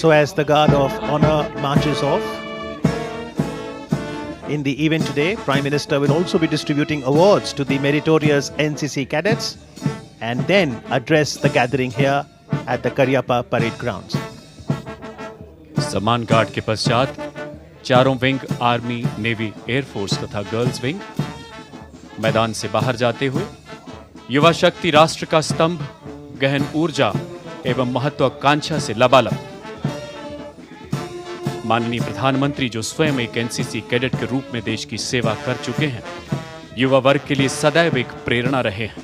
So as the Guard of Honor marches off, in the event today, Prime Minister will also be distributing awards to the meritorious NCC cadets and then address the gathering here at the Karyappa Parade Grounds. सम्मान guard के पश्चात चारों wing army, navy, air force तथा girls wing मैदान से बाहर जाते हुए युवा शक्ति राष्ट्र का स्तंभ, गहन ऊर्जा एवं महत्वाकांक्षा से लबालब माननीय प्रधानमंत्री जो स्वयं एक एनसीसी कैडेट के रूप में देश की सेवा कर चुके हैं, युवा वर्ग के लिए सदैव एक प्रेरणा रहे हैं।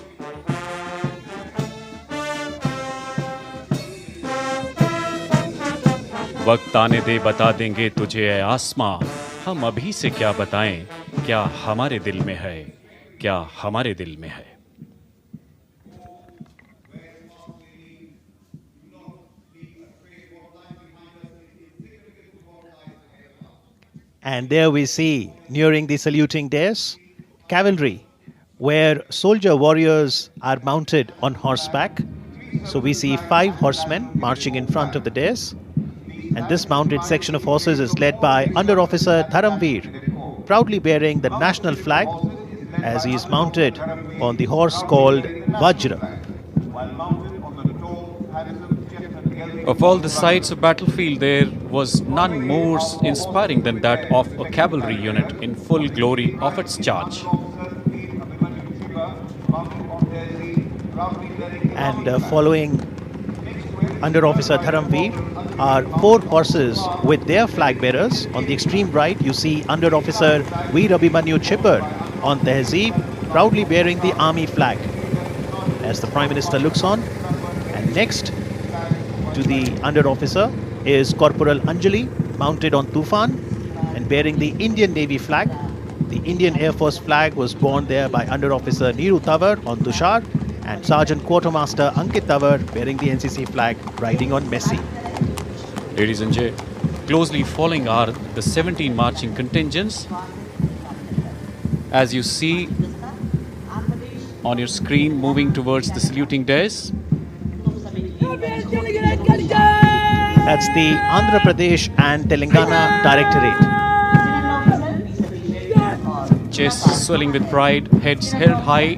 वक्त आने दे बता देंगे तुझे ऐ आसमां, हम अभी से क्या बताएं, क्या हमारे दिल में है, क्या हमारे दिल में है। And there we see, nearing the saluting dais, cavalry, where soldier warriors are mounted on horseback. So we see 5 horsemen marching in front of the dais. And this mounted section of horses is led by Under Officer Dharamveer, proudly bearing the national flag as he is mounted on the horse called Vajra. Of all the sights of battlefield, there was none more inspiring than that of a cavalry unit in full glory of its charge. And following Under Officer Dharamveer are 4 horses with their flag bearers. On the extreme right, you see Under Officer Veer Abhimanyu Chipper on Tehzeeb, proudly bearing the army flag as the Prime Minister looks on. And next to the Under Officer is Corporal Anjali, mounted on Tufan and bearing the Indian Navy flag. The Indian Air Force flag was borne there by Under Officer Neeru Tawar on Tushar, and Sergeant Quartermaster Ankit Tawar bearing the NCC flag riding on Messi. Ladies and gentlemen, closely following are the 17 marching contingents. As you see on your screen, moving towards the saluting dais. That's the Andhra Pradesh and Telangana Directorate. Chests swelling with pride, heads held high,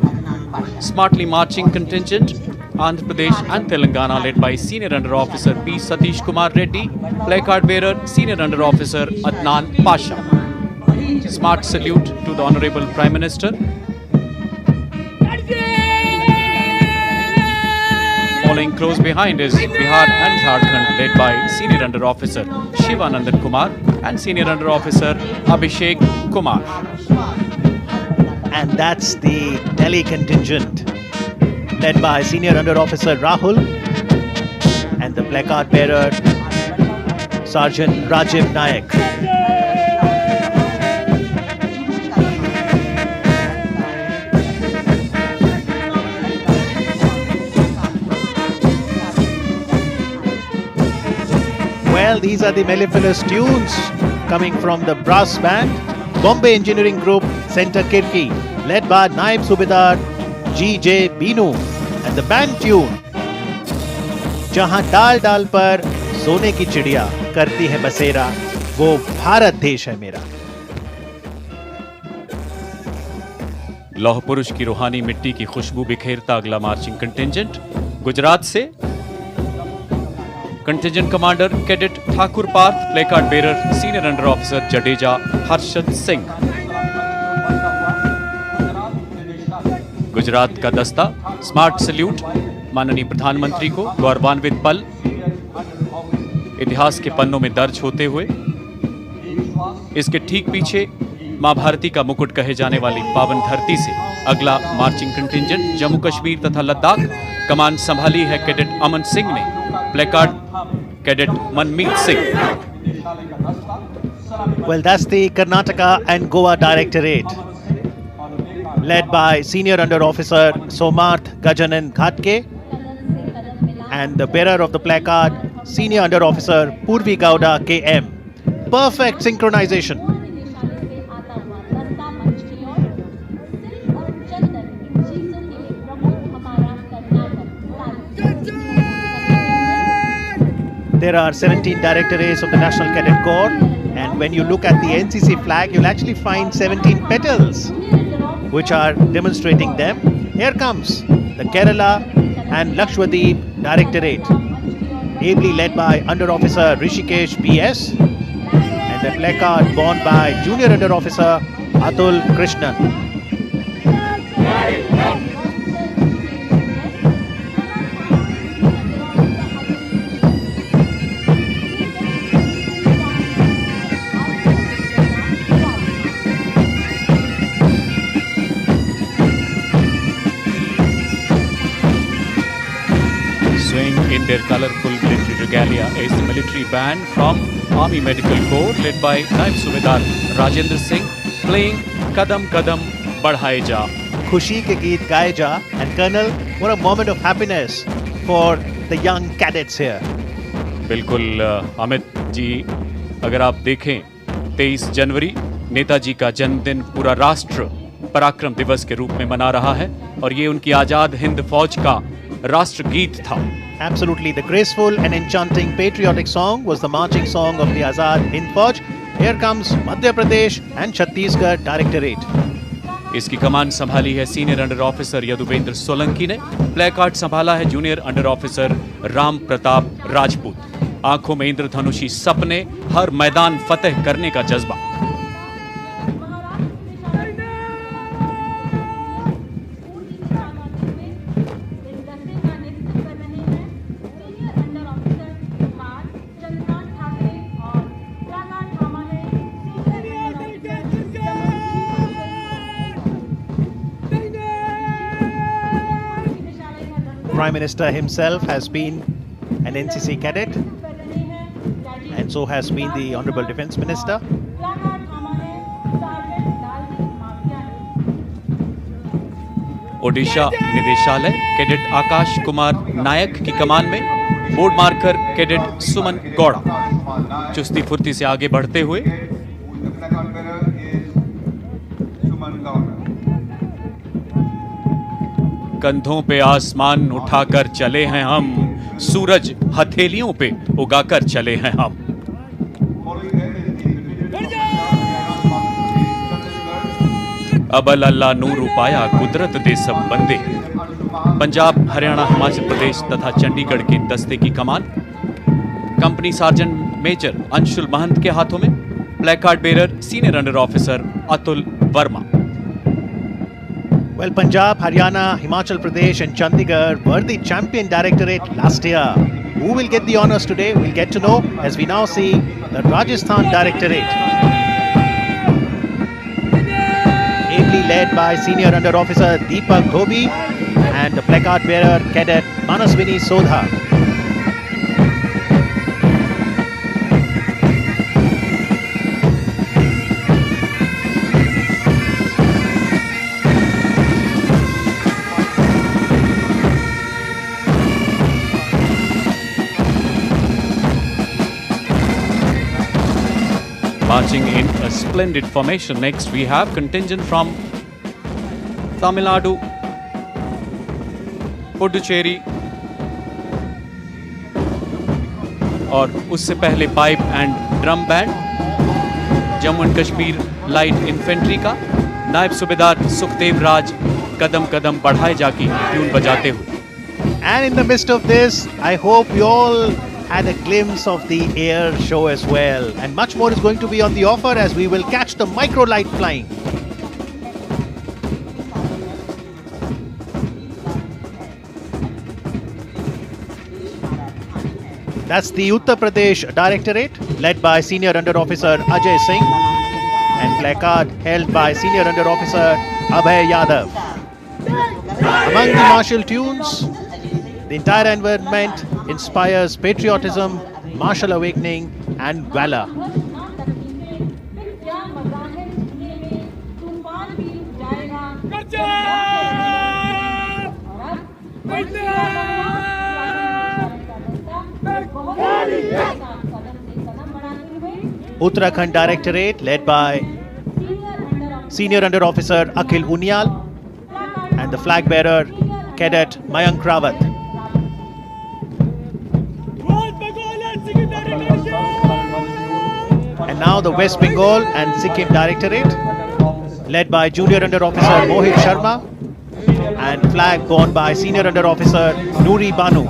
smartly marching contingent, Andhra Pradesh and Telangana led by Senior Under Officer P. Satish Kumar Reddy, placard bearer Senior Under Officer Adnan Pasha. Smart salute to the Honorable Prime Minister. Following close behind is Bihar and Jharkhand led by Senior Under Officer Shivanandan Kumar and Senior Under Officer Abhishek Kumar. And that's the Delhi contingent led by Senior Under Officer Rahul and the placard bearer Sergeant Rajiv Nayak. Well, these are the mellifluous tunes coming from the brass band, Bombay Engineering Group, Center Kirki, led by Naib Subedar G.J. Binu, and the band tune, जहां डाल डाल पर सोने की चिड़िया करती है बसेरा, वो भारत देश है मेरा. लौह पुरुष की रूहानी मिट्टी की खुशबू बिखेरता अगला मार्चिंग कंटिंजेंट गुजरात से contingent commander cadet Thakur Parth, placard bearer senior under officer Jadeja Harshad Singh. Gujarat का दस्ता स्मार्ट सल्यूट माननीय प्रधानमंत्री को गौरवान्वित पल इतिहास के पन्नों में दर्ज होते हुए इसके ठीक पीछे मां भारती का मुकुट कहे जाने वाली पावन धरती से अगला मार्चिंग कंटिंजेंट जम्मू कश्मीर तथा लद्दाख. कमान संभाली है कैडेट अमन सिंह ने, placard cadet Manmeet Singh. Well, that's the Karnataka and Goa Directorate, led by Senior Under Officer Somarth Gajanan Ghatke and the bearer of the placard, Senior Under Officer Purvi Gowda KM. Perfect synchronization. There are 17 directorates of the National Cadet Corps, and when you look at the NCC flag, you'll actually find 17 petals which are demonstrating them. Here comes the Kerala and Lakshadweep Directorate, ably led by Under Officer Rishikesh BS, and the placard borne by Junior Under Officer Atul Krishnan. In their colourful military regalia is the military band from Army Medical Corps led by Naib Subedar Rajendra Singh playing Kadam Kadam Badhaye Ja. Khushi ke geet gaye ja, and Colonel, what a moment of happiness for the young cadets here. बिल्कुल अमित जी, अगर आप देखें 23 जनवरी नेताजी का जन्मदिन पूरा राष्ट्र पराक्रम दिवस के रूप में मना रहा है और ये उनकी आजाद हिंद फौज का राष्ट्रगीत था. Absolutely, the graceful and enchanting patriotic song was the marching song of the Azad Hind Fauj. Here comes Madhya Pradesh and Chhattisgarh Directorate. इसकी कमान संभाली है senior under officer Yaduvendra Solanki ने. प्लेकार्ड संभाला है junior under officer Ram Pratap Rajput. आंखों में इंद्रधनुषी सपने, हर मैदान फतेह करने का जज्बा. Prime Minister himself has been an NCC cadet, and so has been the Honorable Defence Minister. Odisha निदेशालय कैडेट आकाश कुमार नायक की कमान में बोर्ड मार्कर कैडेट सुमन गौड़ा चुस्ती फुर्ती से आगे बढ़ते हुए. कंधों पे आसमान उठाकर चले हैं हम, सूरज हथेलियों पे उगाकर चले हैं हम. अबल अल्लाह नूर उपाया कुदरत दे सब बंदे. पंजाब, हरियाणा, हिमाचल प्रदेश तथा चंडीगढ़ के दस्ते की कमान कंपनी सार्जेंट मेजर अंशुल महंत के हाथों में. Placard bearer senior under officer Atul Verma. Well, Punjab, Haryana, Himachal Pradesh and Chandigarh were the champion directorate last year. Who will get the honours today? We'll get to know as we now see the Rajasthan Directorate, ably led by Senior Under Officer Deepak Dhobi and the placard bearer Cadet Manaswini Sodha. Marching in a splendid formation. Next we have contingent from Tamil Nadu, Puducherry और उससे पहले pipe and drum band. Jammu and Kashmir light infantry का नायब सूबेदार सुखदेव राज कदम कदम बढ़ाए जाके tune बजाते हुए. And in the midst of this, I hope you all had a glimpse of the air show as well. And much more is going to be on the offer as we will catch the micro light flying. That's the Uttar Pradesh Directorate, led by Senior Under Officer Ajay Singh, and placard held by Senior Under Officer Abhay Yadav. Among the martial tunes, the entire environment inspires patriotism, martial awakening, and valor. Uttarakhand Directorate, led by Senior Under Officer Akhil Unyal and the flag bearer Cadet Mayank Rawat. And now the West Bengal and Sikkim Directorate, led by Junior Under Officer Mohit Sharma, and flag borne by Senior Under Officer Noori Banu.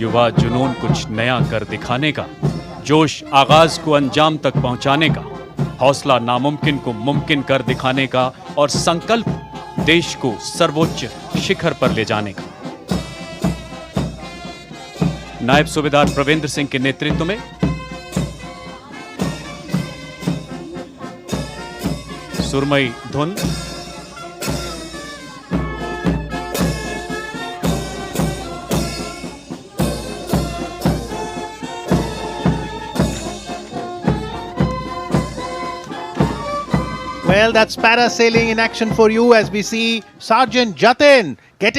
युवा जुनून कुछ नया कर दिखाने का, जोश आगाज को अंजाम तक पहुंचाने का, हौसला नामुमकिन को मुमकिन कर दिखाने का और संकल्प देश को सर्वोच्च शिखर पर ले जाने का। नायब सूबेदार प्रवेंद्र सिंह के नेतृत्व में सुरमई धुन, Well, that's parasailing in action for you as we see Sergeant Jatin getting